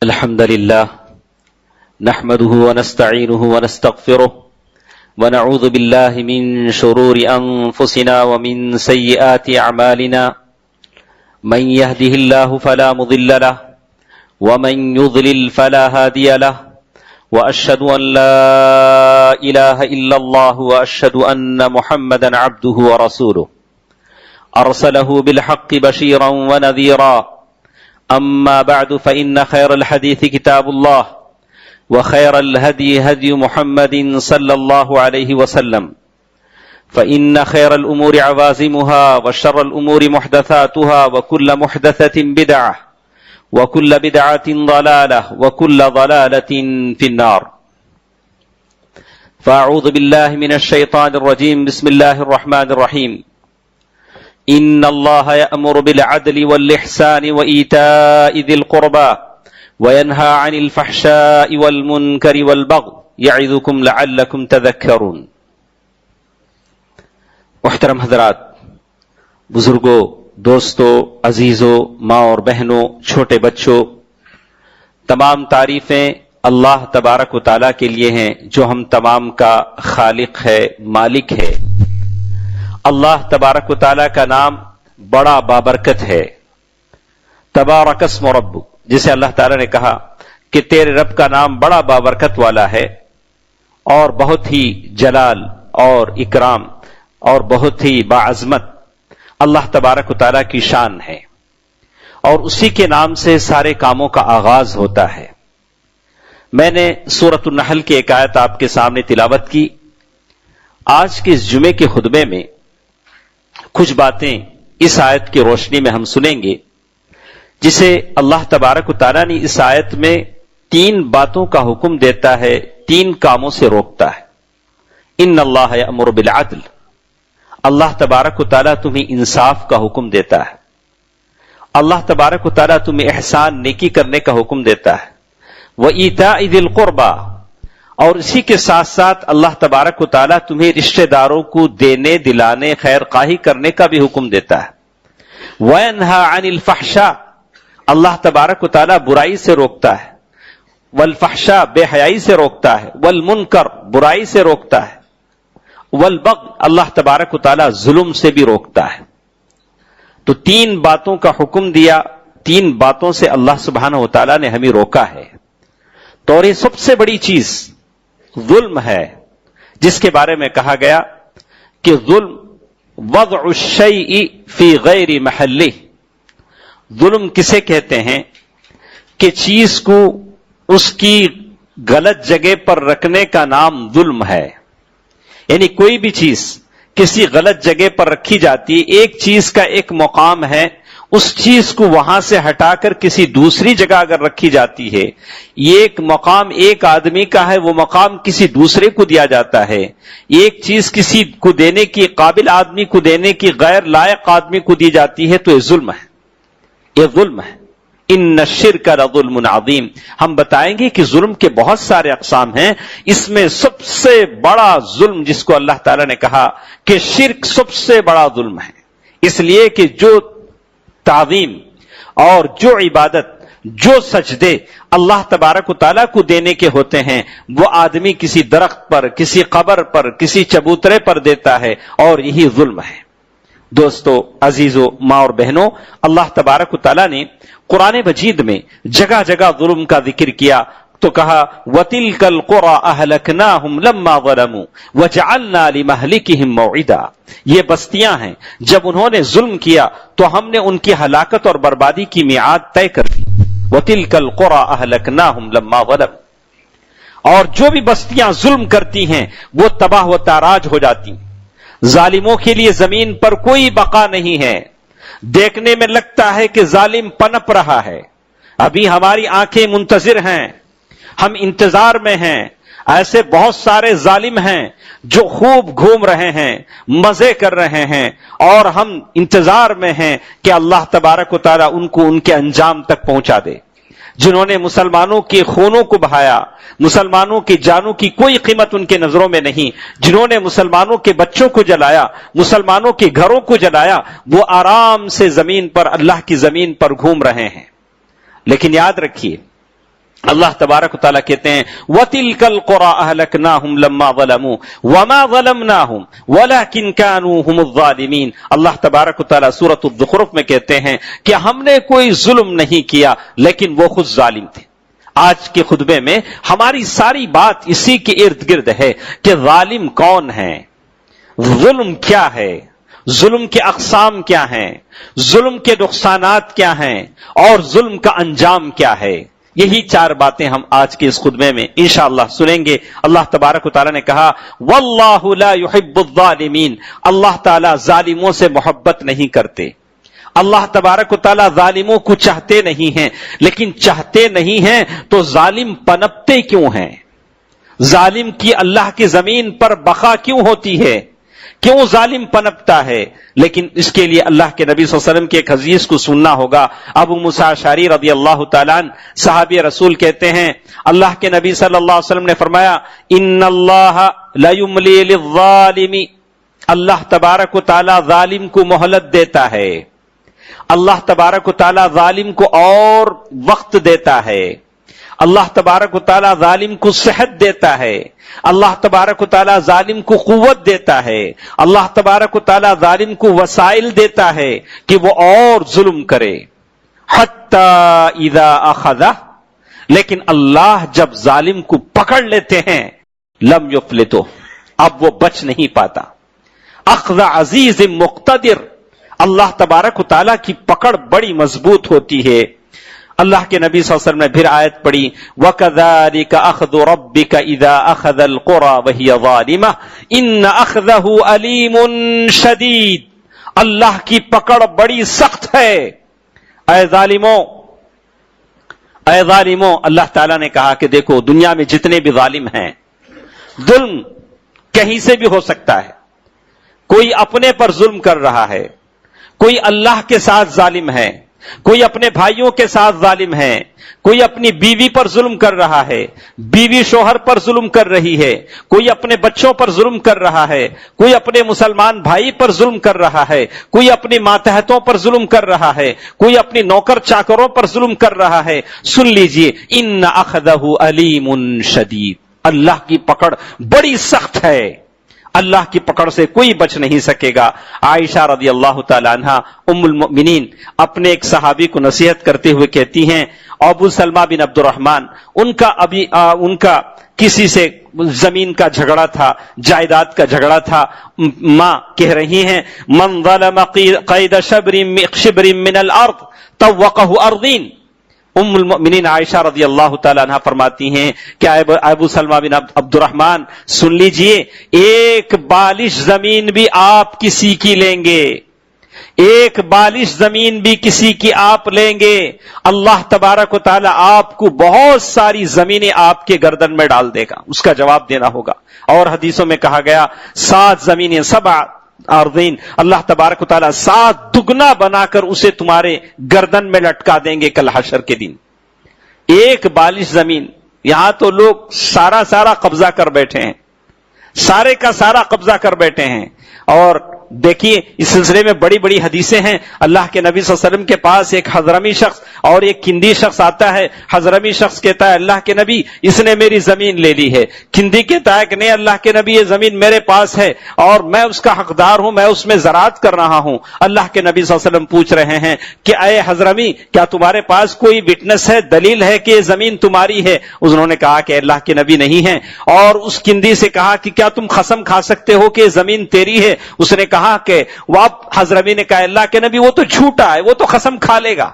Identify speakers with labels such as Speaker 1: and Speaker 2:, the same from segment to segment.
Speaker 1: الحمد لله نحمده ونستعينه ونستغفره ونعوذ بالله من شرور أنفسنا ومن سيئات أعمالنا من يهده الله فلا مضل له ومن يضلل فلا هادي له وأشهد أن لا إله إلا الله وأشهد أن محمدا عبده ورسوله أرسله بالحق بشيرا ونذيرا أما بعد فإن خير الحديث كتاب الله وخير الهدي هدي محمد صلى الله عليه وسلم فإن خير الأمور عوازمها وشر الأمور محدثاتها وكل محدثة بدعة وكل بدعة ضلالة وكل ضلالة في النار فأعوذ بالله من الشيطان الرجيم بسم الله الرحمن الرحيم إن الله يأمر بالعدل والإحسان وإيتاء ذي القربى وينهى عن الفحشاء والمنكر والبغي يعظكم لعلكم تذكرون۔ محترم حضرات، بزرگوں، دوستوں، عزیزوں، ماں اور بہنوں، چھوٹے بچوں، تمام تعریفیں اللہ تبارک و تعالیٰ کے لیے ہیں جو ہم تمام کا خالق ہے، مالک ہے۔ اللہ تبارک و تعالیٰ کا نام بڑا بابرکت ہے۔ تبارک اسم ربک، جسے اللہ تعالیٰ نے کہا کہ تیرے رب کا نام بڑا بابرکت والا ہے اور بہت ہی جلال اور اکرام اور بہت ہی باعظمت اللہ تبارک و تعالیٰ کی شان ہے، اور اسی کے نام سے سارے کاموں کا آغاز ہوتا ہے۔ میں نے سورۃ النحل کی ایک آیت آپ کے سامنے تلاوت کی۔ آج کے اس جمعے کے خطبے میں کچھ باتیں اس آیت کی روشنی میں ہم سنیں گے، جسے اللہ تبارک و تعالیٰ نے اس آیت میں 3 باتوں کا حکم دیتا ہے، 3 کاموں سے روکتا ہے۔ ان اللہ یأمر بالعدل، اللہ تبارک و تعالیٰ تمہیں انصاف کا حکم دیتا ہے۔ اللہ تبارک و تعالیٰ تمہیں احسان، نیکی کرنے کا حکم دیتا ہے۔ وإیتاء ذی القربى، اور اسی کے ساتھ ساتھ اللہ تبارک و تعالیٰ تمہیں رشتہ داروں کو دینے، دلانے، خیر خواہی کرنے کا بھی حکم دیتا ہے۔ وینہی عن الفحشاء، اللہ تبارک و تعالیٰ برائی سے روکتا ہے۔ والفحشاء، بے حیائی سے روکتا ہے۔ والمنکر، برائی سے روکتا ہے۔ والبغی، اللہ تبارک و تعالیٰ ظلم سے بھی روکتا ہے۔ تو 3 باتوں کا حکم دیا، 3 باتوں سے اللہ سبحانہ و تعالیٰ نے ہمیں روکا ہے۔ تو اور یہ سب سے بڑی چیز ظلم ہے، جس کے بارے میں کہا گیا کہ ظلم وضع الشیء فی غیر محلہ، ظلم کسے کہتے ہیں کہ چیز کو اس کی غلط جگہ پر رکھنے کا نام ظلم ہے۔ یعنی کوئی بھی چیز کسی غلط جگہ پر رکھی جاتی ہے، ایک چیز کا ایک مقام ہے، اس چیز کو وہاں سے ہٹا کر کسی دوسری جگہ اگر رکھی جاتی ہے، یہ ایک مقام ایک آدمی کا ہے، وہ مقام کسی دوسرے کو دیا جاتا ہے۔ ایک چیز کسی کو دینے کی، قابل آدمی کو دینے کی غیر لائق آدمی کو دی جاتی ہے، تو یہ ظلم ہے، یہ ظلم ہے۔ ان الشرک لظلم عظیم، ہم بتائیں گے کہ ظلم کے بہت سارے اقسام ہیں، اس میں سب سے بڑا ظلم جس کو اللہ تعالیٰ نے کہا کہ شرک سب سے بڑا ظلم ہے، اس لیے کہ جو تعظیم اور جو عبادت، جو سجدے اللہ تبارک و تعالیٰ کو دینے کے ہوتے ہیں، وہ آدمی کسی درخت پر، کسی قبر پر، کسی چبوترے پر دیتا ہے، اور یہی ظلم ہے۔ دوستو، عزیزو، ماں اور بہنوں، اللہ تبارک و تعالیٰ نے قرآن مجید میں جگہ جگہ ظلم کا ذکر کیا، تو کہا وَتِلْكَ الْقُرَىٰ أَهْلَكْنَاهُمْ لَمَّا ظَلَمُوا وَجَعَلْنَا لِمَهْلِكِهِمْ مَوْعِدًا، یہ بستیاں ہیں جب انہوں نے ظلم کیا تو ہم نے ان کی ہلاکت اور بربادی کی میعاد طے کر دی۔ وَتِلْكَ الْقُرَىٰ أَهْلَكْنَاهُمْ لَمَّا ظَلَمُوا، اور جو بھی بستیاں ظلم کرتی ہیں وہ تباہ و تاراج ہو جاتی ہیں۔ ظالموں کے لیے زمین پر کوئی بقا نہیں ہے۔ دیکھنے میں لگتا ہے کہ ظالم پنپ رہا ہے، ابھی ہماری آنکھیں منتظر ہیں، ہم انتظار میں ہیں۔ ایسے بہت سارے ظالم ہیں جو خوب گھوم رہے ہیں، مزے کر رہے ہیں، اور ہم انتظار میں ہیں کہ اللہ تبارک و تعالیٰ ان کو ان کے انجام تک پہنچا دے۔ جنہوں نے مسلمانوں کے خونوں کو بہایا، مسلمانوں کی جانوں کی کوئی قیمت ان کے نظروں میں نہیں، جنہوں نے مسلمانوں کے بچوں کو جلایا، مسلمانوں کے گھروں کو جلایا، وہ آرام سے زمین پر، اللہ کی زمین پر گھوم رہے ہیں۔ لیکن یاد رکھیے اللہ تبارک و تعالیٰ کہتے ہیں وَتِلْكَ الْقُرَىٰ أَهْلَكْنَاهُمْ لَمَّا ظَلَمُوا وَمَا ظَلَمْنَاهُمْ وَلَكِنْ كَانُوا هُمُ الظَّالِمِينَ۔ اللہ تبارک و تعالیٰ سورۃ الزخرف میں کہتے ہیں کہ ہم نے کوئی ظلم نہیں کیا لیکن وہ خود ظالم تھے۔ آج کے خطبے میں ہماری ساری بات اسی کے ارد گرد ہے کہ ظالم کون ہے، ظلم کیا ہے، ظلم کے اقسام کیا ہیں، ظلم کے نقصانات کیا ہیں اور ظلم کا انجام کیا ہے۔ یہی چار باتیں ہم آج کے اس خطبے میں انشاءاللہ سنیں گے۔ اللہ تبارک و تعالیٰ نے کہا واللہ لا يحب الظالمین، اللہ تعالیٰ ظالموں سے محبت نہیں کرتے۔ اللہ تبارک و تعالیٰ ظالموں کو چاہتے نہیں ہیں، لیکن چاہتے نہیں ہیں تو ظالم پنپتے کیوں ہیں؟ ظالم کی اللہ کی زمین پر بقا کیوں ہوتی ہے؟ کیوں ظالم پنپتا ہے؟ لیکن اس کے لیے اللہ کے نبی صلی اللہ علیہ وسلم کے ایک حدیث کو سننا ہوگا۔ ابو موسیٰ اشعری رضی اللہ تعالیٰ عنہ صحابی رسول کہتے ہیں اللہ کے نبی صلی اللہ علیہ وسلم نے فرمایا ان اللہ لا یملی للظالم، اللہ تبارک و تعالیٰ ظالم کو مہلت دیتا ہے، اللہ تبارک و تعالیٰ ظالم کو اور وقت دیتا ہے، اللہ تبارک و تعالیٰ ظالم کو صحت دیتا ہے، اللہ تبارک و تعالیٰ ظالم کو قوت دیتا ہے، اللہ تبارک و تعالیٰ ظالم کو وسائل دیتا ہے کہ وہ اور ظلم کرے۔ حتی اذا اخذہ، لیکن اللہ جب ظالم کو پکڑ لیتے ہیں لم یفلتو، اب وہ بچ نہیں پاتا۔ اخذ عزیز مقتدر، اللہ تبارک و تعالیٰ کی پکڑ بڑی مضبوط ہوتی ہے۔ اللہ کے نبی صلی اللہ علیہ وسلم نے پھر آیت پڑھی وَكَذَلِكَ أَخْذُ رَبِّكَ إِذَا أَخَذَ الْقُرَىٰ وَهِيَ ظَالِمَةٌ إِنَّ أَخْذَهُ أَلِيمٌ شَدِيدٌ، اللہ کی پکڑ بڑی سخت ہے۔ اے ظالموں، اللہ تعالیٰ نے کہا کہ دیکھو دنیا میں جتنے بھی ظالم ہیں، ظلم کہیں سے بھی ہو سکتا ہے، کوئی اپنے پر ظلم کر رہا ہے، کوئی اللہ کے ساتھ ظالم ہے، کوئی اپنے بھائیوں کے ساتھ ظالم ہے، کوئی اپنی بیوی پر ظلم کر رہا ہے، بیوی شوہر پر ظلم کر رہی ہے، کوئی اپنے بچوں پر ظلم کر رہا ہے، کوئی اپنے مسلمان بھائی پر ظلم کر رہا ہے، کوئی اپنی ماتحتوں پر ظلم کر رہا ہے، کوئی اپنی نوکر چاکروں پر ظلم کر رہا ہے۔ سن لیجئے ان اخذہ علیم شدید، اللہ کی پکڑ بڑی سخت ہے، اللہ کی پکڑ سے کوئی بچ نہیں سکے گا۔ عائشہ رضی اللہ تعالی عنہا ام المؤمنین اپنے ایک صحابی کو نصیحت کرتے ہوئے کہتی ہیں، ابو سلمہ بن عبد الرحمن ان کا کسی سے زمین کا جھگڑا تھا، جائیداد کا جھگڑا تھا، ماں کہہ رہی ہیں من ظلم قید شبر من الارض طوقہ ارضین۔ ام المؤمنین عائشہ رضی اللہ تعالی عنہ فرماتی ہیں کہ ابو سلمہ بن عبد الرحمن سن لیجئے، ایک بالش زمین بھی آپ کسی کی لیں گے، ایک بالش زمین بھی کسی کی آپ لیں گے، اللہ تبارک و تعالی آپ کو بہت ساری زمینیں آپ کے گردن میں ڈال دے گا، اس کا جواب دینا ہوگا۔ اور حدیثوں میں کہا گیا 7 زمینیں 7 ارضین، اللہ تبارک و تعالیٰ 7 دگنا بنا کر اسے تمہارے گردن میں لٹکا دیں گے کل حشر کے دن۔ ایک بالش زمین، یہاں تو لوگ سارا قبضہ کر بیٹھے ہیں، سارے کا سارا قبضہ کر بیٹھے ہیں۔ اور دیکھیے اس سلسلے میں بڑی بڑی حدیثیں ہیں۔ اللہ کے نبی صلی اللہ علیہ وسلم کے پاس ایک حضرمی شخص اور ایک کندی شخص آتا ہے۔ حضرمی شخص کہتا ہے اللہ کے نبی اس نے میری زمین لے لی ہے۔ کندی کہتا ہے کہ نہیں اللہ کے نبی یہ زمین میرے پاس ہے اور میں اس کا حقدار ہوں، میں اس میں زراعت کر رہا ہوں۔ اللہ کے نبی صلی اللہ علیہ وسلم پوچھ رہے ہیں کہ اے حضرمی کیا تمہارے پاس کوئی وٹنس ہے، دلیل ہے کہ یہ زمین تمہاری ہے؟ انہوں نے کہا کہ اللہ کے نبی نہیں ہے۔ اور اس کندی سے کہا کہ کیا تم قسم کھا سکتے ہو کہ یہ زمین تیری ہے؟ اس نے کہا کہ حضرمی نے کہا اللہ کے نبی وہ تو جھوٹا ہے، وہ تو قسم کھا لے گا،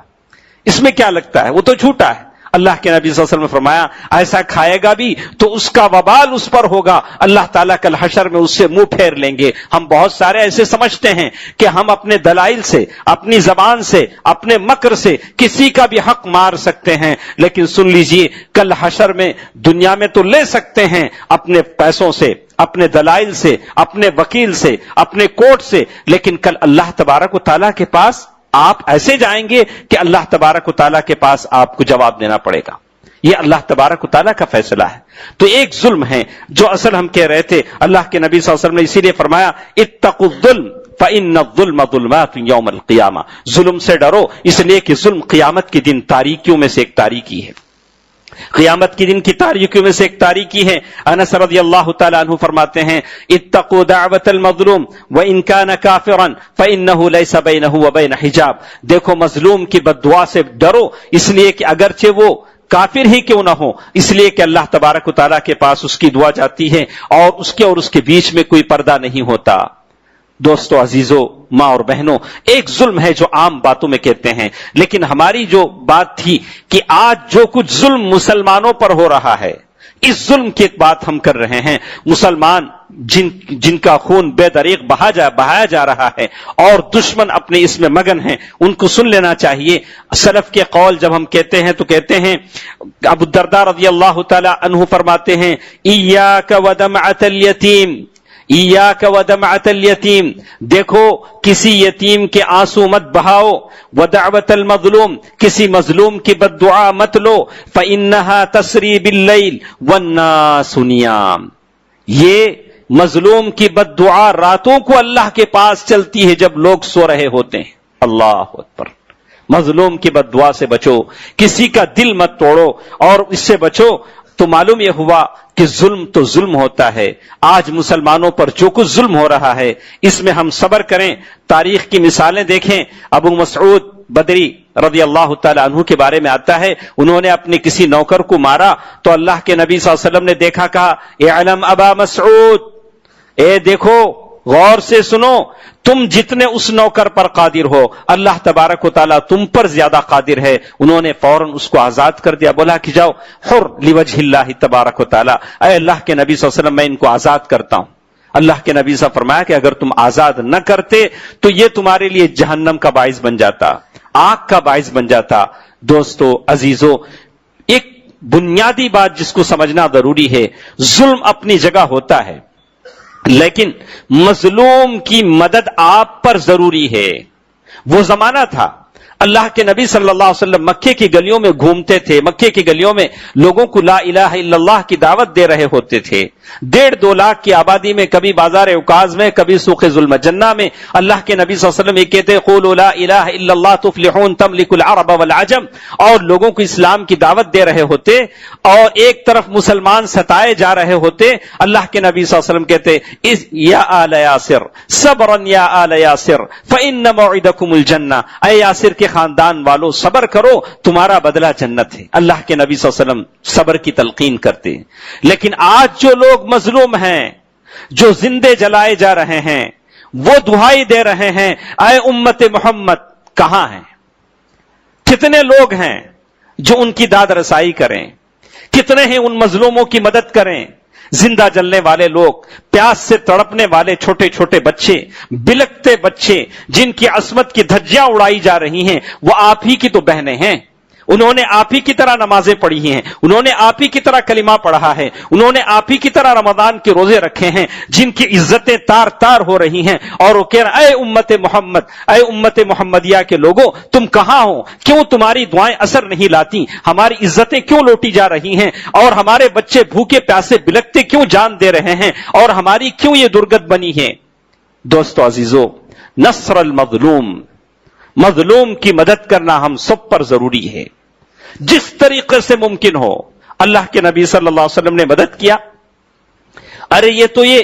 Speaker 1: اس میں کیا لگتا ہے، وہ تو جھوٹا ہے۔ اللہ کے نبی صلی اللہ علیہ وسلم نے فرمایا ایسا کھائے گا بھی تو اس کا وبال اس پر ہوگا، اللہ تعالیٰ کل حشر میں اس سے منہ پھیر لیں گے۔ ہم بہت سارے ایسے سمجھتے ہیں کہ ہم اپنے دلائل سے، اپنی زبان سے، اپنے مکر سے کسی کا بھی حق مار سکتے ہیں، لیکن سن لیجئے کل حشر میں دنیا میں تو لے سکتے ہیں اپنے پیسوں سے، اپنے دلائل سے، اپنے وکیل سے، اپنے کورٹ سے، لیکن کل اللہ تبارک و تعالیٰ کے پاس آپ ایسے جائیں گے کہ اللہ تبارک و تعالیٰ کے پاس آپ کو جواب دینا پڑے گا۔ یہ اللہ تبارک و تعالیٰ کا فیصلہ ہے۔ تو ایک ظلم ہے جو اصل ہم کہہ رہے تھے، اللہ کے نبی صلی اللہ علیہ وسلم نے اسی لیے فرمایا اتقوا الظلم فإن الظلم ظلمات یوم القیامہ، ظلم سے ڈرو اس لیے کہ ظلم قیامت کے دن تاریکیوں میں سے ایک تاریکی ہے۔ قیامت کے دن کی تاریکیوں میں سے ایک تاریکی ہے. انس رضی اللہ تعالی عنہ فرماتے ہیں اتقوا دعوت المظلوم وان كان كافرا فانه ليس بينه وبين حجاب. دیکھو مظلوم کی بد دعا سے ڈرو، اس لیے کہ اگرچہ وہ کافر ہی کیوں نہ ہو، اس لیے کہ اللہ تبارک و تعالیٰ کے پاس اس کی دعا جاتی ہے اور اس کے بیچ میں کوئی پردہ نہیں ہوتا. دوستو عزیزو، ماں اور بہنوں، ایک ظلم ہے جو عام باتوں میں کہتے ہیں، لیکن ہماری جو بات تھی کہ آج جو کچھ ظلم مسلمانوں پر ہو رہا ہے، اس ظلم کی ایک بات ہم کر رہے ہیں. مسلمان جن کا خون بے دریغ بہایا جا رہا ہے اور دشمن اپنے اس میں مگن ہیں، ان کو سن لینا چاہیے. سلف کے قول جب ہم کہتے ہیں تو کہتے ہیں، ابو الدرداء رضی اللہ تعالی عنہ فرماتے ہیں ایاک ودمعۃ الیتیم، ایاک ودمعۃ الیتیم، دیکھو کسی یتیم کے آنسو مت بہاؤ، ودعوت المظلوم، کسی مظلوم کی بد دعا مت لو، فإنها تسری باللیل والناس نیام. یہ مظلوم کی بد دعا راتوں کو اللہ کے پاس چلتی ہے جب لوگ سو رہے ہوتے ہیں. اللہ اکبر. مظلوم کی بد دعا سے بچو، کسی کا دل مت توڑو اور اس سے بچو. تو معلوم یہ ہوا کہ ظلم تو ظلم ہوتا ہے. آج مسلمانوں پر جو کچھ ظلم ہو رہا ہے اس میں ہم صبر کریں. تاریخ کی مثالیں دیکھیں. ابو مسعود بدری رضی اللہ تعالی عنہ کے بارے میں آتا ہے، انہوں نے اپنے کسی نوکر کو مارا تو اللہ کے نبی صلی اللہ علیہ وسلم نے دیکھا، کہا اعلم ابا مسعود، اے دیکھو غور سے سنو، تم جتنے اس نوکر پر قادر ہو اللہ تبارک و تعالیٰ تم پر زیادہ قادر ہے. انہوں نے فوراً اس کو آزاد کر دیا، بولا کہ جاؤ حر لوجہ اللہ تبارک و تعالیٰ، اے اللہ کے نبی صلی اللہ علیہ وسلم میں ان کو آزاد کرتا ہوں. اللہ کے نبی صلی اللہ علیہ وسلم فرمایا کہ اگر تم آزاد نہ کرتے تو یہ تمہارے لیے جہنم کا باعث بن جاتا، آگ کا باعث بن جاتا. دوستو عزیزو، ایک بنیادی بات جس کو سمجھنا ضروری ہے، ظلم اپنی جگہ ہوتا ہے لیکن مظلوم کی مدد آپ پر ضروری ہے. وہ زمانہ تھا اللہ کے نبی صلی اللہ علیہ وسلم مکے کی گلیوں میں گھومتے تھے، مکے کی گلیوں میں لوگوں کو لا الہ الا اللہ کی دعوت دے رہے ہوتے تھے. 1.5-2 لاکھ کی آبادی میں، کبھی بازار عکاظ میں، کبھی سوق ظلم جنہ میں اللہ کے نبی صلی اللہ علیہ وسلم یہ کہتے قولوا لا الہ الا اللہ تفلحون تملک العرب والعجم، اور لوگوں کو اسلام کی دعوت دے رہے ہوتے اور ایک طرف مسلمان ستائے جا رہے ہوتے. اللہ کے نبی صلی اللہ علیہ وسلم کہتے یا آل یاسر صبرا یا آل یاسر فإن موعدکم الجنہ، اے یاسر کے خاندان والو صبر کرو، تمہارا بدلہ جنت ہے. اللہ کے نبی صلی اللہ علیہ وسلم صبر کی تلقین کرتے. لیکن آج جو لوگ مظلوم ہیں، جو زندے جلائے جا رہے ہیں، وہ دہائی دے رہے ہیں اے امت محمد کہاں ہیں؟ کتنے لوگ ہیں جو ان کی داد رسائی کریں؟ کتنے ہیں ان مظلوموں کی مدد کریں؟ زندہ جلنے والے لوگ، پیاس سے تڑپنے والے چھوٹے چھوٹے بچے، بلکتے بچے جن کی عصمت کی دھجیاں اڑائی جا رہی ہیں، وہ آپ ہی کی تو بہنیں ہیں. انہوں نے آپ ہی کی طرح نمازیں پڑھی ہیں، انہوں نے آپ ہی کی طرح کلمہ پڑھا ہے، انہوں نے آپ ہی کی طرح رمضان کے روزے رکھے ہیں، جن کی عزتیں تار تار ہو رہی ہیں. اور وہ کہہ رہے اے امت محمد، اے امت محمدیہ کے لوگوں تم کہاں ہو؟ کیوں تمہاری دعائیں اثر نہیں لاتی؟ ہماری عزتیں کیوں لوٹی جا رہی ہیں؟ اور ہمارے بچے بھوکے پیاسے بلکتے کیوں جان دے رہے ہیں؟ اور ہماری کیوں یہ درگت بنی ہے؟ دوستو عزیزو، نصر المظلوم، مظلوم کی مدد کرنا ہم سب پر ضروری ہے جس طریقے سے ممکن ہو. اللہ کے نبی صلی اللہ علیہ وسلم نے مدد کیا. ارے یہ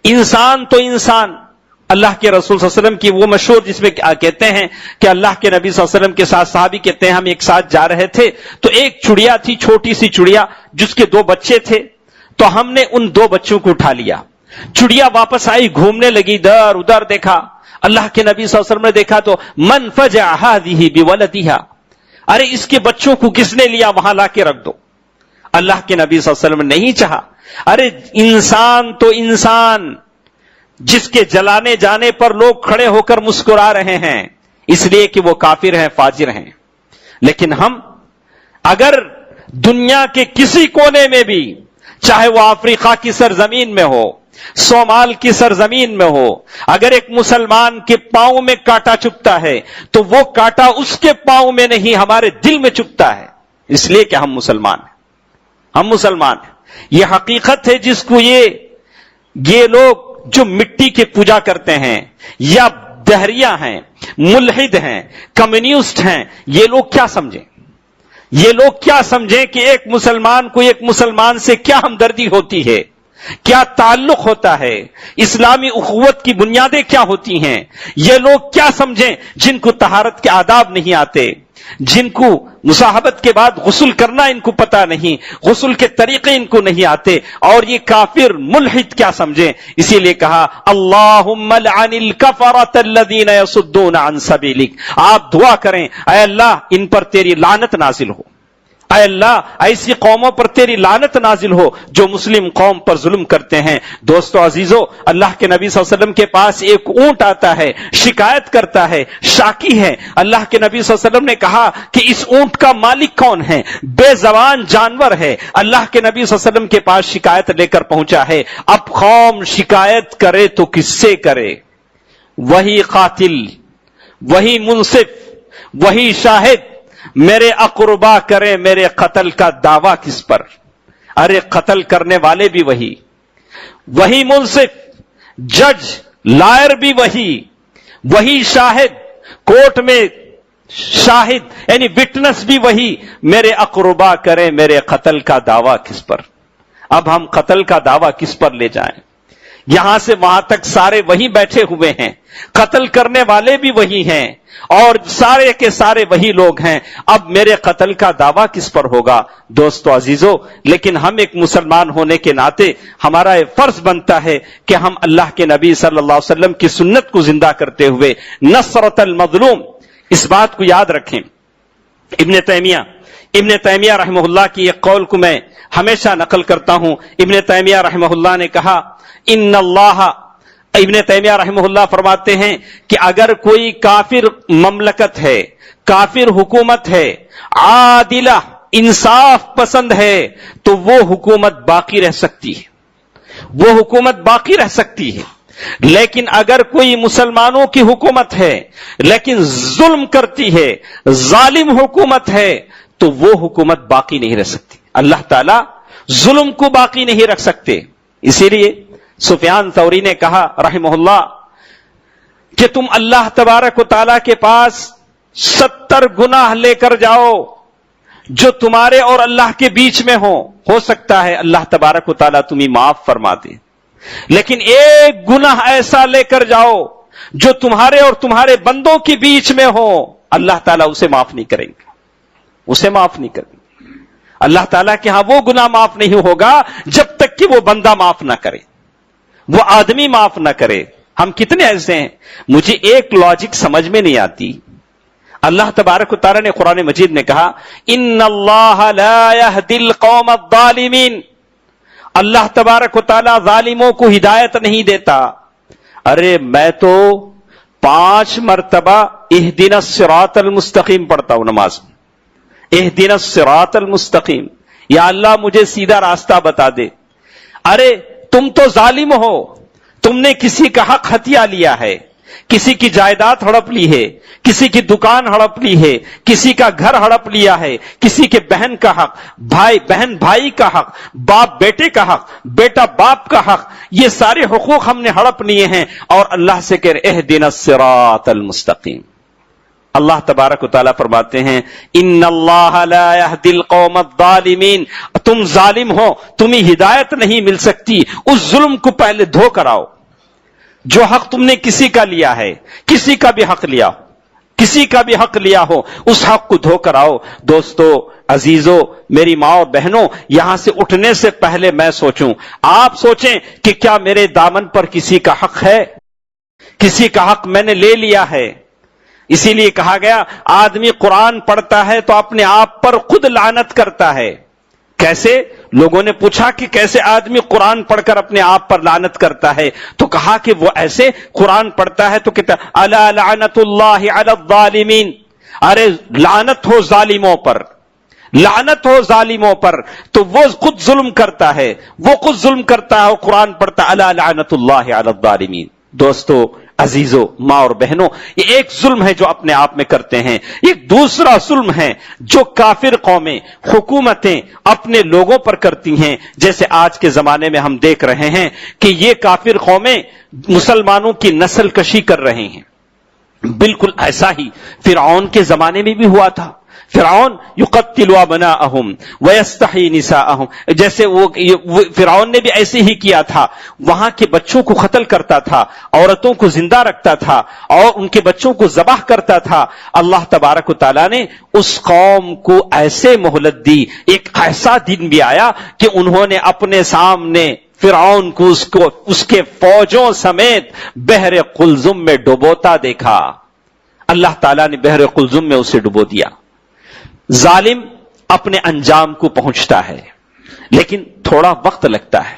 Speaker 1: انسان تو انسان، اللہ کے رسول صلی اللہ علیہ وسلم کی وہ مشہور جس میں کہتے ہیں کہ اللہ کے نبی صلی اللہ علیہ وسلم کے ساتھ صحابی کہتے ہیں ہم ایک ساتھ جا رہے تھے تو ایک چڑیا تھی، چھوٹی سی چڑیا جس کے 2 بچے تھے، تو ہم نے ان 2 بچوں کو اٹھا لیا. چڑیا واپس آئی، گھومنے لگی، ادھر ادھر دیکھا. اللہ کے نبی صلی اللہ علیہ وسلم نے دیکھا تو من فجع هذه بولدها، ارے اس کے بچوں کو کس نے لیا؟ وہاں لا کے رکھ دو. اللہ کے نبی صلی اللہ علیہ وسلم نے نہیں چاہا. ارے انسان تو انسان، جس کے جلانے جانے پر لوگ کھڑے ہو کر مسکرا رہے ہیں اس لیے کہ وہ کافر ہیں، فاجر ہیں. لیکن ہم اگر دنیا کے کسی کونے میں بھی، چاہے وہ افریقہ کی سرزمین میں ہو، صومال کی سرزمین میں ہو، اگر ایک مسلمان کے پاؤں میں کانٹا چبھتا ہے تو وہ کانٹا اس کے پاؤں میں نہیں ہمارے دل میں چبھتا ہے، اس لیے کہ ہم مسلمان ہیں. ہم مسلمان ہیں. یہ حقیقت ہے جس کو یہ لوگ جو مٹی کی پوجا کرتے ہیں یا دہریہ ہیں، ملحد ہیں، کمیونسٹ ہیں، یہ لوگ کیا سمجھیں؟ یہ لوگ کیا سمجھیں کہ ایک مسلمان کو ایک مسلمان سے کیا ہمدردی ہوتی ہے، کیا تعلق ہوتا ہے، اسلامی اخوت کی بنیادیں کیا ہوتی ہیں. یہ لوگ کیا سمجھیں جن کو طہارت کے آداب نہیں آتے، جن کو مصاحبت کے بعد غسل کرنا ان کو پتا نہیں، غسل کے طریقے ان کو نہیں آتے، اور یہ کافر ملحد کیا سمجھیں. اسی لیے کہا اللہم لعن الکفرۃ الذین یصدون عن سبیلک. آپ دعا کریں اے اللہ ان پر تیری لعنت نازل ہو، اے اللہ ایسی قوموں پر تیری لعنت نازل ہو جو مسلم قوم پر ظلم کرتے ہیں. دوستو عزیزو، اللہ کے نبی صلی اللہ علیہ وسلم کے پاس ایک اونٹ آتا ہے، شکایت کرتا ہے، شاکی ہے. اللہ کے نبی صلی اللہ علیہ وسلم نے کہا کہ اس اونٹ کا مالک کون ہے؟ بے زبان جانور ہے. اللہ کے نبی صلی اللہ علیہ وسلم کے پاس شکایت لے کر پہنچا ہے. اب قوم شکایت کرے تو کس سے کرے؟ وہی قاتل، وہی منصف، وہی شاہد میرے اقربا کریں میرے قتل کا دعویٰ کس پر؟ ارے قتل کرنے والے بھی وہی منصف، جج لائر بھی وہی شاہد، کورٹ میں شاہد یعنی وٹنس بھی وہی. میرے اقربا کریں میرے قتل کا دعویٰ کس پر؟ اب ہم قتل کا دعویٰ کس پر لے جائیں؟ یہاں سے وہاں تک سارے وہی بیٹھے ہوئے ہیں، قتل کرنے والے بھی وہی ہیں اور سارے کے سارے وہی لوگ ہیں. اب میرے قتل کا دعویٰ کس پر ہوگا؟ دوستو عزیزو، لیکن ہم ایک مسلمان ہونے کے ناطے ہمارا یہ فرض بنتا ہے کہ ہم اللہ کے نبی صلی اللہ علیہ وسلم کی سنت کو زندہ کرتے ہوئے نصرت المظلوم، اس بات کو یاد رکھیں. ابن تیمیہ رحمہ اللہ کی ایک قول کو میں ہمیشہ نقل کرتا ہوں. ابن تیمیہ رحمہ اللہ نے کہا ابن تیمیہ رحمہ اللہ فرماتے ہیں کہ اگر کوئی کافر مملکت ہے، کافر حکومت ہے، عادلہ انصاف پسند ہے تو وہ حکومت باقی رہ سکتی ہے، لیکن اگر کوئی مسلمانوں کی حکومت ہے لیکن ظلم کرتی ہے، ظالم حکومت ہے، تو وہ حکومت باقی نہیں رہ سکتی. اللہ تعالیٰ ظلم کو باقی نہیں رکھ سکتے. اسی لیے سفیان ثوری نے کہا رحمہ اللہ کہ تم اللہ تبارک و تعالیٰ کے پاس 70 گناہ لے کر جاؤ جو تمہارے اور اللہ کے بیچ میں ہو سکتا ہے اللہ تبارک و تعالیٰ تمہیں معاف فرما دے، لیکن ایک گناہ ایسا لے کر جاؤ جو تمہارے اور تمہارے بندوں کے بیچ میں ہو، اللہ تعالیٰ اسے معاف نہیں کریں گے، اللہ تعالیٰ کے ہاں وہ گناہ معاف نہیں ہوگا جب تک کہ وہ بندہ معاف نہ کرے، وہ آدمی معاف نہ کرے. ہم کتنے ایسے ہیں، مجھے ایک لاجک سمجھ میں نہیں آتی. اللہ تبارک و تعالیٰ نے قرآن مجید میں کہا ان اللہ لا یہدی القوم الظالمین، اللہ تبارک و تعالیٰ ظالموں کو ہدایت نہیں دیتا. ارے میں تو 5 مرتبہ اہدنا الصراط المستقیم پڑھتا ہوں نماز میں، اہدنا الصراط المستقیم، یا اللہ مجھے سیدھا راستہ بتا دے. ارے تم تو ظالم ہو، تم نے کسی کا حق ہتھیا لیا ہے، کسی کی جائیداد ہڑپ لی ہے، کسی کی دکان ہڑپ لی ہے، کسی کا گھر ہڑپ لیا ہے، کسی کے بہن کا حق، بہن بھائی کا حق، باپ بیٹے کا حق، بیٹا باپ کا حق، یہ سارے حقوق ہم نے ہڑپ لیے ہیں اور اللہ سے کہہ رہے اہدنا الصراط المستقیم. اللہ تبارک و تعالیٰ فرماتے ہیں ان اللہ لا یہدی القوم الظالمین، تم ظالم ہو، تمہیں ہدایت نہیں مل سکتی. اس ظلم کو پہلے دھو کر آؤ. جو حق تم نے کسی کا لیا ہے، کسی کا بھی حق لیا ہو، اس حق کو دھو کر آؤ. دوستو عزیزو، میری ماں اور بہنوں، یہاں سے اٹھنے سے پہلے میں سوچوں، آپ سوچیں کہ کیا میرے دامن پر کسی کا حق ہے؟ کسی کا حق میں نے لے لیا ہے. اسی لیے کہا گیا آدمی قرآن پڑھتا ہے تو اپنے آپ پر خود لعنت کرتا ہے. کیسے؟ لوگوں نے پوچھا کہ کیسے آدمی قرآن پڑھ کر اپنے آپ پر لعنت کرتا ہے، تو کہا کہ وہ ایسے قرآن پڑھتا ہے تو کہتا الا لعنت اللہ علی الظالمین، ارے لعنت ہو ظالموں پر، لعنت ہو ظالموں پر. تو وہ خود ظلم کرتا ہے، اور قرآن پڑھتا الا لعنت اللہ علی الظالمین. دوستو عزیزو، ماں اور بہنوں، یہ ایک ظلم ہے جو اپنے آپ میں کرتے ہیں. ایک دوسرا ظلم ہے جو کافر قومیں، حکومتیں اپنے لوگوں پر کرتی ہیں. جیسے آج کے زمانے میں ہم دیکھ رہے ہیں کہ یہ کافر قومیں مسلمانوں کی نسل کشی کر رہے ہیں. بالکل ایسا ہی فرعون کے زمانے میں بھی ہوا تھا. فرعون یقتل ابناءہم ویستحیی نساءہم، جیسے وہ فرعون نے بھی ایسے ہی کیا تھا، وہاں کے بچوں کو قتل کرتا تھا، عورتوں کو زندہ رکھتا تھا اور ان کے بچوں کو ذبح کرتا تھا۔ اللہ تبارک و تعالیٰ نے اس قوم کو ایسے مہلت دی، ایک ایسا دن بھی آیا کہ انہوں نے اپنے سامنے فرعون کو اس کے فوجوں سمیت بحر قلزم میں ڈبوتا دیکھا۔ اللہ تعالیٰ نے بحر قلزم میں اسے ڈبو دیا۔ ظالم اپنے انجام کو پہنچتا ہے لیکن تھوڑا وقت لگتا ہے،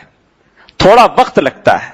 Speaker 1: تھوڑا وقت لگتا ہے،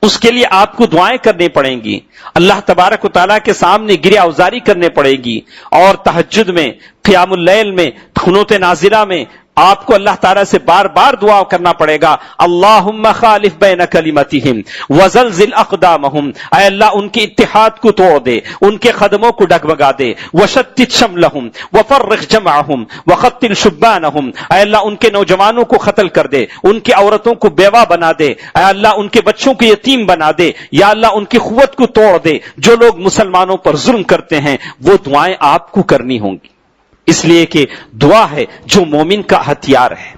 Speaker 1: اس کے لیے آپ کو دعائیں کرنی پڑیں گی، اللہ تبارک و تعالیٰ کے سامنے گریہ اوزاری کرنے پڑے گی، اور تہجد میں، قیام اللیل میں، قنوت نازلہ میں آپ کو اللہ تعالیٰ سے بار بار دعا کرنا پڑے گا، اللہم خالف بین کلمتہم وزلزل اقدامہم، اے اللہ ان کے اتحاد کو توڑ دے، ان کے قدموں کو ڈگمگا دے، وشتت شملہم وفرق جمعہم وقتل شبانہم، اے اللہ ان کے نوجوانوں کو قتل کر دے، ان کی عورتوں کو بیوہ بنا دے، اے اللہ ان کے بچوں کو یتیم بنا دے، یا اللہ ان کی قوت کو توڑ دے۔ جو لوگ مسلمانوں پر ظلم کرتے ہیں وہ دعائیں آپ کو کرنی ہوں گی، اس لیے کہ دعا ہے جو مومن کا ہتھیار ہے،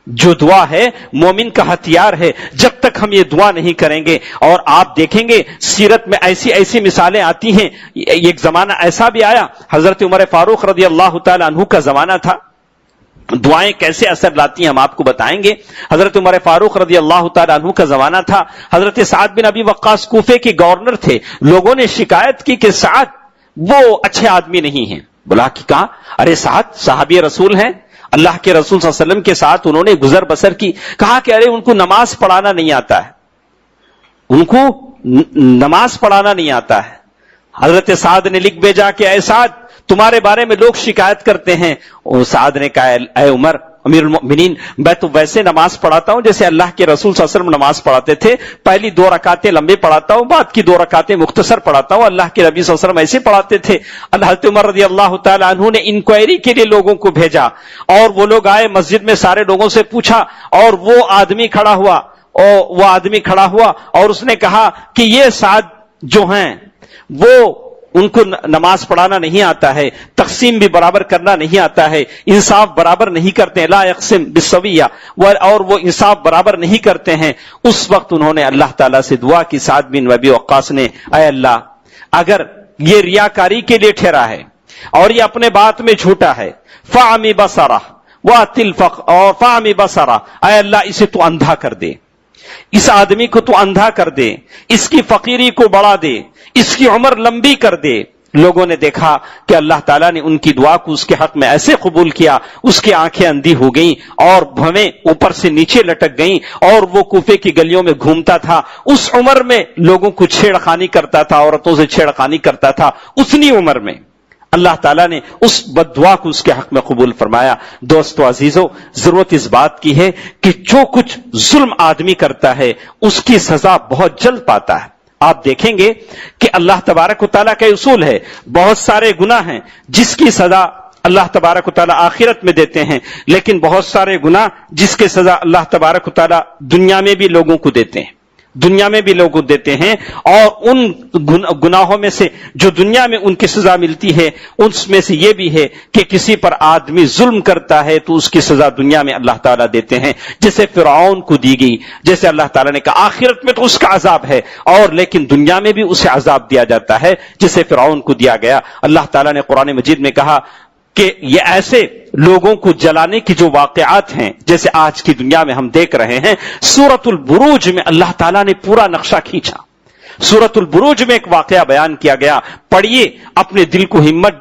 Speaker 1: جو دعا ہے مومن کا ہتھیار ہے۔ جب تک ہم یہ دعا نہیں کریں گے، اور آپ دیکھیں گے سیرت میں ایسی ایسی مثالیں آتی ہیں، ایک زمانہ ایسا بھی آیا، حضرت عمر فاروق رضی اللہ تعالی عنہ کا زمانہ تھا، دعائیں کیسے اثر لاتی ہیں ہم آپ کو بتائیں گے۔ حضرت عمر فاروق رضی اللہ تعالی عنہ کا زمانہ تھا، حضرت سعد بن ابی وقاص کوفے کے گورنر تھے، لوگوں نے شکایت کی کہ سعد وہ اچھے آدمی نہیں ہیں، بلا کہ کہا ارے سعد صحابی رسول ہیں، اللہ کے رسول صلی اللہ علیہ وسلم کے ساتھ انہوں نے گزر بسر کی، کہا کہ ارے ان کو نماز پڑھانا نہیں آتا ہے، ان کو نماز پڑھانا نہیں آتا ہے۔ حضرت سعد نے لکھ بھیجا کہ اے سعد تمہارے بارے میں لوگ شکایت کرتے ہیں۔ اور سعد نے کہا اے عمر امیر المؤمنین، میں تو ویسے نماز پڑھاتا ہوں جیسے اللہ کے رسول صلی اللہ علیہ وسلم نماز پڑھاتے تھے، پہلی 2 رکعتیں لمبے پڑھاتا ہوں، بعد کی 2 رکعتیں مختصر پڑھاتا ہوں، اللہ کے نبی صلی اللہ علیہ وسلم ایسے پڑھاتے تھے۔ حضرت عمر رضی اللہ تعالی عنہ نے انکوائری کے لیے لوگوں کو بھیجا، اور وہ لوگ آئے، مسجد میں سارے لوگوں سے پوچھا، اور وہ آدمی کھڑا ہوا اور اس نے کہا کہ یہ سعد جو ہیں وہ ان کو نماز پڑھانا نہیں آتا ہے، تقسیم بھی برابر کرنا نہیں آتا ہے، انصاف برابر نہیں کرتے ہیں، لا یقسم بالسویہ، اور وہ انصاف برابر نہیں کرتے ہیں۔ اس وقت انہوں نے اللہ تعالیٰ سے دعا کی، سعد بن ابی وقاص نے، اے اللہ اگر یہ ریاکاری کے لیے ٹھہرا ہے اور یہ اپنے بات میں جھوٹا ہے، فاعمی بصرہ واتل اور فاعمی بصرہ، اے اللہ اسے تو اندھا کر دے، اس آدمی کو تو اندھا کر دے، اس کی فقیری کو بڑھا دے، اس کی عمر لمبی کر دے۔ لوگوں نے دیکھا کہ اللہ تعالیٰ نے ان کی دعا کو اس کے حق میں ایسے قبول کیا، اس کی آنکھیں اندھی ہو گئیں اور بھویں اوپر سے نیچے لٹک گئیں، اور وہ کوفے کی گلیوں میں گھومتا تھا، اس عمر میں لوگوں کو چھیڑخانی کرتا تھا، عورتوں سے چھیڑخانی کرتا تھا، اتنی عمر میں اللہ تعالیٰ نے اس بد دعا کو اس کے حق میں قبول فرمایا۔ دوستو عزیزو، ضرورت اس بات کی ہے کہ جو کچھ ظلم آدمی کرتا ہے اس کی سزا بہت جلد پاتا ہے۔ آپ دیکھیں گے کہ اللہ تبارک و تعالیٰ کا اصول ہے، بہت سارے گناہ ہیں جس کی سزا اللہ تبارک و تعالیٰ آخرت میں دیتے ہیں، لیکن بہت سارے گناہ جس کی سزا اللہ تبارک و تعالیٰ دنیا میں بھی لوگوں کو دیتے ہیں، دنیا میں بھی لوگوں کو دیتے ہیں۔ اور ان گناہوں میں سے جو دنیا میں ان کی سزا ملتی ہے، اس میں سے یہ بھی ہے کہ کسی پر آدمی ظلم کرتا ہے تو اس کی سزا دنیا میں اللہ تعالیٰ دیتے ہیں، جیسے فرعون کو دی گئی، جیسے اللہ تعالیٰ نے کہا آخرت میں تو اس کا عذاب ہے، اور لیکن دنیا میں بھی اسے عذاب دیا جاتا ہے جسے فرعون کو دیا گیا۔ اللہ تعالیٰ نے قرآن مجید میں کہا کہ یہ ایسے لوگوں کو جلانے کی جو واقعات ہیں جیسے آج کی دنیا میں ہم دیکھ رہے ہیں، سورۃ البروج میں اللہ تعالیٰ نے پورا نقشہ کھینچا۔ سورۃ البروج میں ایک واقعہ بیان کیا گیا، پڑھیے، اپنے دل کو ہمت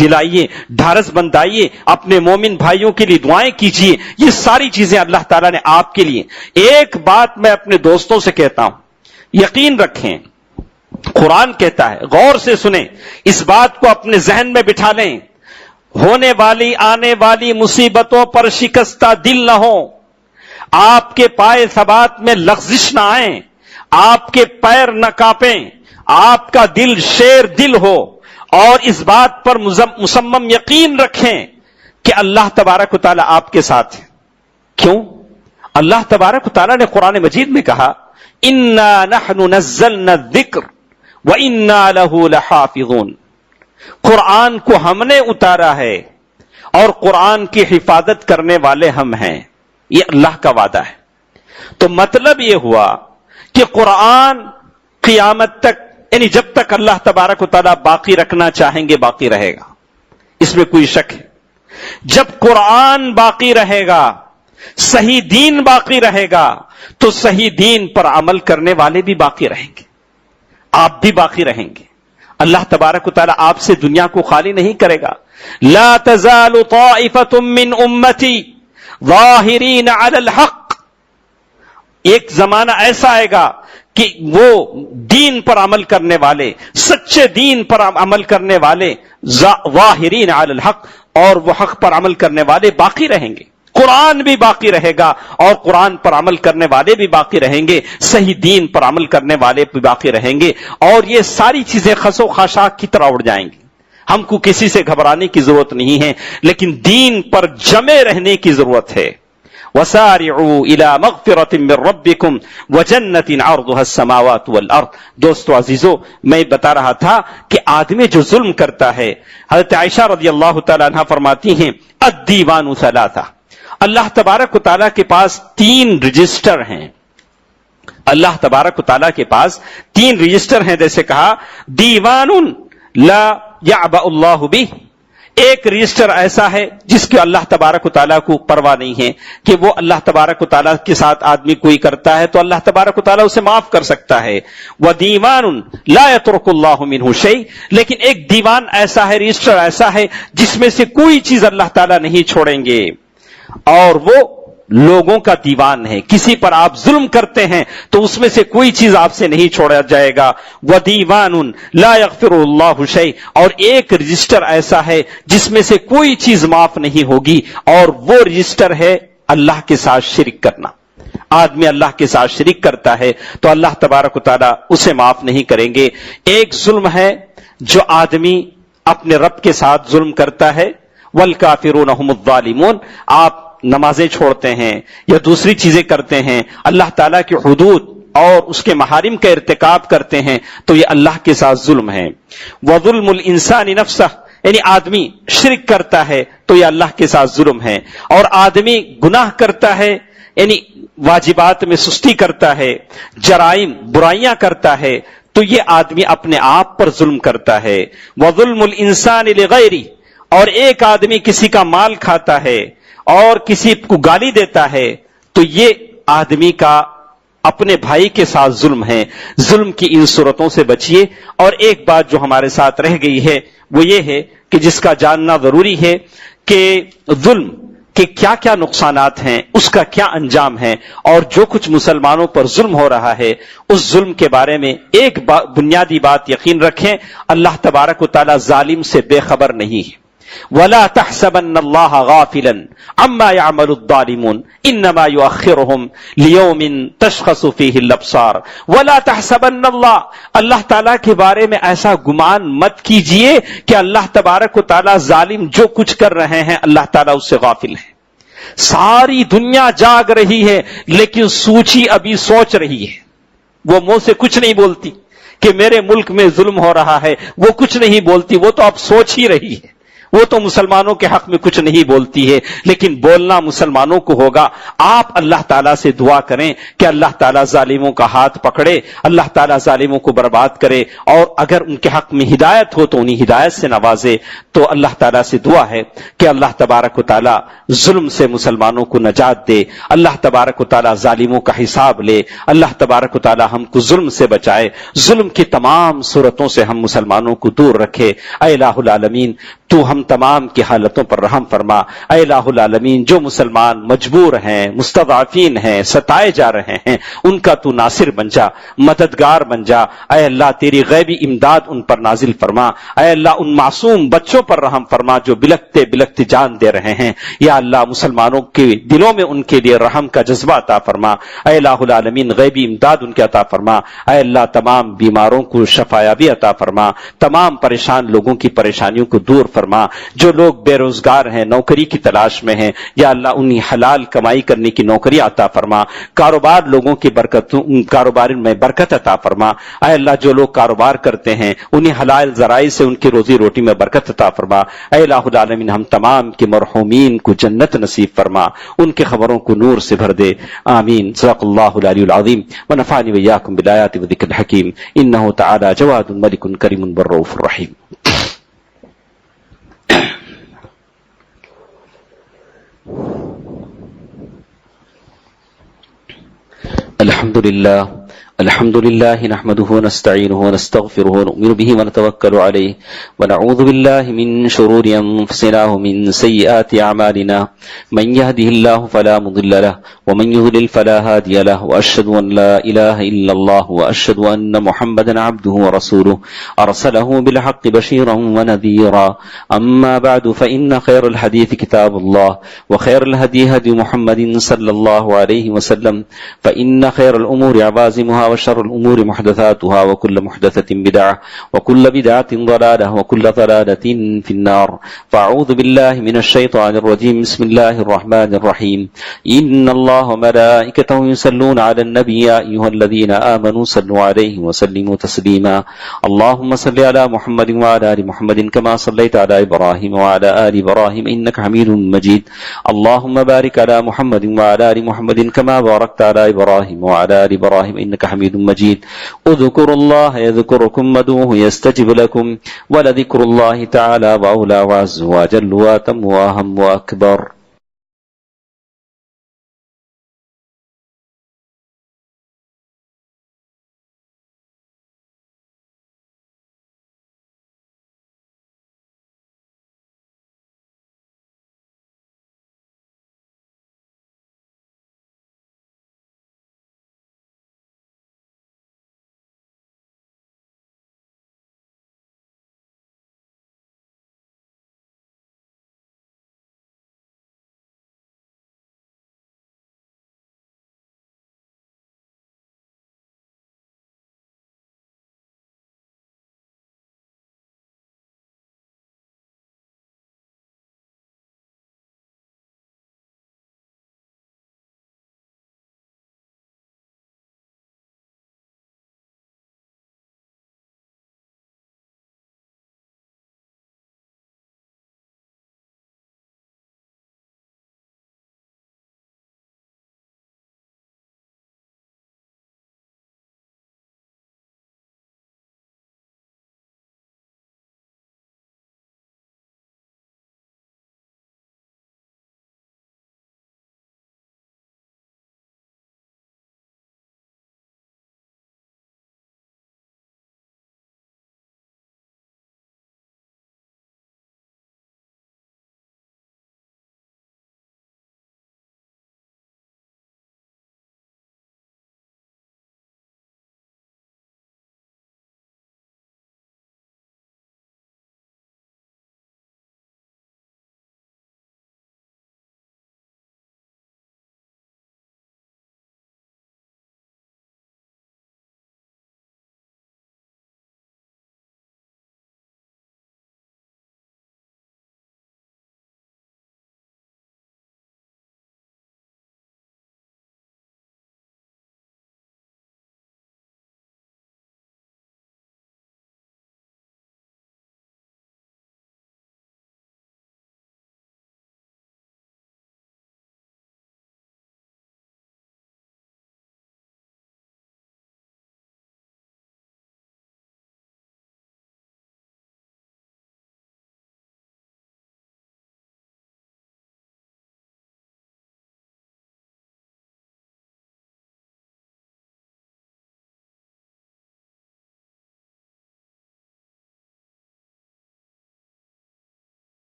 Speaker 1: دلائیے، ڈھارس بندائیے، اپنے مومن بھائیوں کے لیے دعائیں کیجیے۔ یہ ساری چیزیں اللہ تعالیٰ نے آپ کے لیے۔ ایک بات میں اپنے دوستوں سے کہتا ہوں، یقین رکھیں، قرآن کہتا ہے، غور سے سنیں، اس بات کو اپنے ذہن میں بٹھا لیں، ہونے والی آنے والی مصیبتوں پر شکستہ دل نہ ہو، آپ کے پائے ثبات میں لغزش نہ آئیں، آپ کے پیر نہ کانپیں، آپ کا دل شیر دل ہو، اور اس بات پر مصمم یقین رکھیں کہ اللہ تبارک و تعالیٰ آپ کے ساتھ ہے۔ کیوں؟ اللہ تبارک و تعالیٰ نے قرآن مجید میں کہا، اِنَّا نَحْنُ نَزَّلْنَا الذِّكْرَ وَإِنَّا لَهُ لَحَافِظُونَ، قرآن کو ہم نے اتارا ہے اور قرآن کی حفاظت کرنے والے ہم ہیں، یہ اللہ کا وعدہ ہے۔ تو مطلب یہ ہوا کہ قرآن قیامت تک، یعنی جب تک اللہ تبارک و تعالیٰ باقی رکھنا چاہیں گے باقی رہے گا، اس میں کوئی شک ہے۔ جب قرآن باقی رہے گا، صحیح دین باقی رہے گا، تو صحیح دین پر عمل کرنے والے بھی باقی رہیں گے، آپ بھی باقی رہیں گے۔ اللہ تبارک و تعالیٰ آپ سے دنیا کو خالی نہیں کرے گا۔ لا تزال طائفة من امتی ظاہرین علی الحق، ایک زمانہ ایسا آئے گا کہ وہ دین پر عمل کرنے والے، سچے دین پر عمل کرنے والے، ظاہرین علی الحق، اور وہ حق پر عمل کرنے والے باقی رہیں گے۔ قرآن بھی باقی رہے گا اور قرآن پر عمل کرنے والے بھی باقی رہیں گے، صحیح دین پر عمل کرنے والے بھی باقی رہیں گے، اور یہ ساری چیزیں خس و خاشاک کی طرح اڑ جائیں گی۔ ہم کو کسی سے گھبرانے کی ضرورت نہیں ہے، لیکن دین پر جمے رہنے کی ضرورت ہے۔ وَسَارِعُوا إِلَى مَغْفِرَةٍ مِّن رَّبِّكُمْ وَجَنَّةٍ عَرْضُهَا السَّمَاوَاتُ وَالْأَرْضُ۔ دوستو عزیزو، میں بتا رہا تھا کہ آدمی جو ظلم کرتا ہے، حضرت عائشہ رضی اللہ تعالیٰ عنہ فرماتی ہیں الدیوان ثلاثہ، اللہ تبارک و تعالیٰ کے پاس 3 رجسٹر ہیں۔ اللہ تبارک و تعالیٰ کے پاس 3 رجسٹر ہیں، جیسے کہا دیوان لا یعبأ اللہ بہ، ایک رجسٹر ایسا ہے جس کے اللہ تبارک و تعالیٰ کو پرواہ نہیں ہے کہ وہ اللہ تبارک و تعالیٰ کے ساتھ آدمی کوئی کرتا ہے تو اللہ تبارک و تعالیٰ اسے معاف کر سکتا ہے۔ وَدِیوَانٌ لَا يَتْرُكُ اللَّهُ مِنْهُ شَيْءٍ، لیکن ایک دیوان ایسا ہے، رجسٹر ایسا ہے جس میں سے کوئی چیز اللہ تعالیٰ نہیں چھوڑیں گے، اور وہ لوگوں کا دیوان ہے۔ کسی پر آپ ظلم کرتے ہیں تو اس میں سے کوئی چیز آپ سے نہیں چھوڑا جائے گا۔ وَدِیوَانٌ لَا يَغْفِرُ اللَّهُ شَيْءٍ، اور ایک رجسٹر ایسا ہے جس میں سے کوئی چیز معاف نہیں ہوگی، اور وہ رجسٹر ہے اللہ کے ساتھ شرک کرنا۔ آدمی اللہ کے ساتھ شرک کرتا ہے تو اللہ تبارک و تعالیٰ اسے معاف نہیں کریں گے۔ ایک ظلم ہے جو آدمی اپنے رب کے ساتھ ظلم کرتا ہے، وَالْكَافِرُونَ هُمُ الظَّالِمُونَ، آپ نمازیں چھوڑتے ہیں یا دوسری چیزیں کرتے ہیں، اللہ تعالیٰ کی حدود اور اس کے محارم کا ارتکاب کرتے ہیں، تو یہ اللہ کے ساتھ ظلم ہے۔ وَظُلْمُ الْإِنسَانِ نَفْسَهُ، یعنی آدمی شرک کرتا ہے تو یہ اللہ کے ساتھ ظلم ہے، اور آدمی گناہ کرتا ہے، یعنی واجبات میں سستی کرتا ہے، جرائم برائیاں کرتا ہے، تو یہ آدمی اپنے آپ پر ظلم کرتا ہے۔ وَظُلْمُ الْإِنسَانِ لِغَيْرِهِ، اور ایک آدمی کسی کا مال کھاتا ہے اور کسی کو گالی دیتا ہے تو یہ آدمی کا اپنے بھائی کے ساتھ ظلم ہے۔ ظلم کی ان صورتوں سے بچیے۔ اور ایک بات جو ہمارے ساتھ رہ گئی ہے وہ یہ ہے کہ جس کا جاننا ضروری ہے کہ ظلم کے کیا کیا نقصانات ہیں، اس کا کیا انجام ہے، اور جو کچھ مسلمانوں پر ظلم ہو رہا ہے اس ظلم کے بارے میں ایک بنیادی بات یقین رکھیں، اللہ تبارک و تعالی ظالم سے بے خبر نہیں ہے۔ وَلَا تَحْسَبَنَّ اللَّهَ غَافِلًا عَمَّا يَعْمَلُ الظَّالِمُونَ إِنَّمَا يُؤَخِّرُهُمْ لِيَوْمٍ تَشْخَصُ فِيهِ الْأَبْصَارُ وَلَا تَحْسَبَنَّ اللَّهَ، اللہ تعالیٰ کے بارے میں ایسا گمان مت کیجئے کہ اللہ تبارک و تعالیٰ ظالم جو کچھ کر رہے ہیں اللہ تعالیٰ اس سے غافل ہے۔ ساری دنیا جاگ رہی ہے لیکن سوچی ابھی سوچ رہی ہے، وہ منہ سے کچھ نہیں بولتی کہ میرے ملک میں ظلم ہو رہا ہے، وہ کچھ نہیں بولتی، وہ تو اب سوچ ہی رہی ہے، وہ تو مسلمانوں کے حق میں کچھ نہیں بولتی ہے، لیکن بولنا مسلمانوں کو ہوگا۔ آپ اللہ تعالیٰ سے دعا کریں کہ اللہ تعالیٰ ظالموں کا ہاتھ پکڑے، اللہ تعالیٰ ظالموں کو برباد کرے، اور اگر ان کے حق میں ہدایت ہو تو انہیں ہدایت سے نوازے۔ تو اللہ تعالیٰ سے دعا ہے کہ اللہ تبارک و تعالیٰ ظلم سے مسلمانوں کو نجات دے، اللہ تبارک و تعالیٰ ظالموں کا حساب لے، اللہ تبارک و تعالیٰ ہم کو ظلم سے بچائے، ظلم کی تمام صورتوں سے ہم مسلمانوں کو دور رکھے۔ اے الہ العالمین، تو ہم تمام کی حالتوں پر رحم فرما۔ اے الہ العالمین، جو مسلمان مجبور ہیں، مستضعفین ہیں، ستائے جا رہے ہیں، ان کا تو ناصر بن جا، مددگار بن جا۔ اے اللہ، تیری غیبی امداد ان پر نازل فرما۔ اے اللہ، ان معصوم بچوں پر رحم فرما جو بلکتے بلکتے جان دے رہے ہیں۔ یا اللہ، مسلمانوں کے دلوں میں ان کے لیے رحم کا جذبہ عطا فرما۔ اے الہ العالمین، غیبی امداد ان کے عطا فرما۔ اے اللہ، تمام بیماروں کو شفایابی عطا فرما، تمام پریشان لوگوں کی پریشانیوں کو دور فرما۔ جو لوگ بے روزگار ہیں، نوکری کی تلاش میں ہیں، یا اللہ انہیں حلال کمائی کرنے کی نوکری عطا فرما، کاروبار لوگوں کی کاروبار میں برکت عطا فرما، اے اللہ جو لوگ کاروبار کرتے ہیں انہیں حلال ذرائع سے ان کی روزی روٹی میں برکت عطا فرما، اے الہ العالمین ہم تمام کے مرحومین کو جنت نصیب فرما، ان کے خبروں کو نور سے بھر دے، آمین۔ صدق اللہ العلی العظیم ونفعنی وإياکم بالآیات والذکر الحکیم، انہ تعالی جواد ملک کریم بالرؤوف الرحیم۔ الحمد لله نحمده ونستعينه ونستغفره ونؤمن به ونتوكل عليه ونعوذ بالله من شرور أنفسنا ومن سيئات أعمالنا، من يهده الله فلا مضل له ومن يضلل فلا هادي له، وأشهد أن لا إله إلا الله وأشهد أن محمدا عبده ورسوله أرسله بالحق بشيرا ونذيرا، أما بعد فإن خير الحديث كتاب الله وخير الهدي هدي محمد صلى الله عليه وسلم، فإن خير الأمور عوازمها وشر الأمور محدثاتها وكل محدثة بدعة وكل بدعة ضلالة وكل ضلالة في النار، فأعوذ بالله من الشيطان الرجيم، بسم الله الرحمن الرحيم، إن الله وملائكته يصلون على النبي يا أيها الذين آمنوا صلوا عليه وسلموا تسليما، اللهم صل على محمد وعلى آل محمد كما صليت على إبراهيم وعلى آل إبراهيم إنك حميد مجيد، اللهم بارك على محمد وعلى آل محمد كما باركت على إبراهيم وعلى آل إبراهيم إنك حميد مجيد، اذكروا الله يذكركم وادعوه يستجب لكم، ولذكر الله تعالى وأولى وعز وجل وأتم وأهم وأكبر۔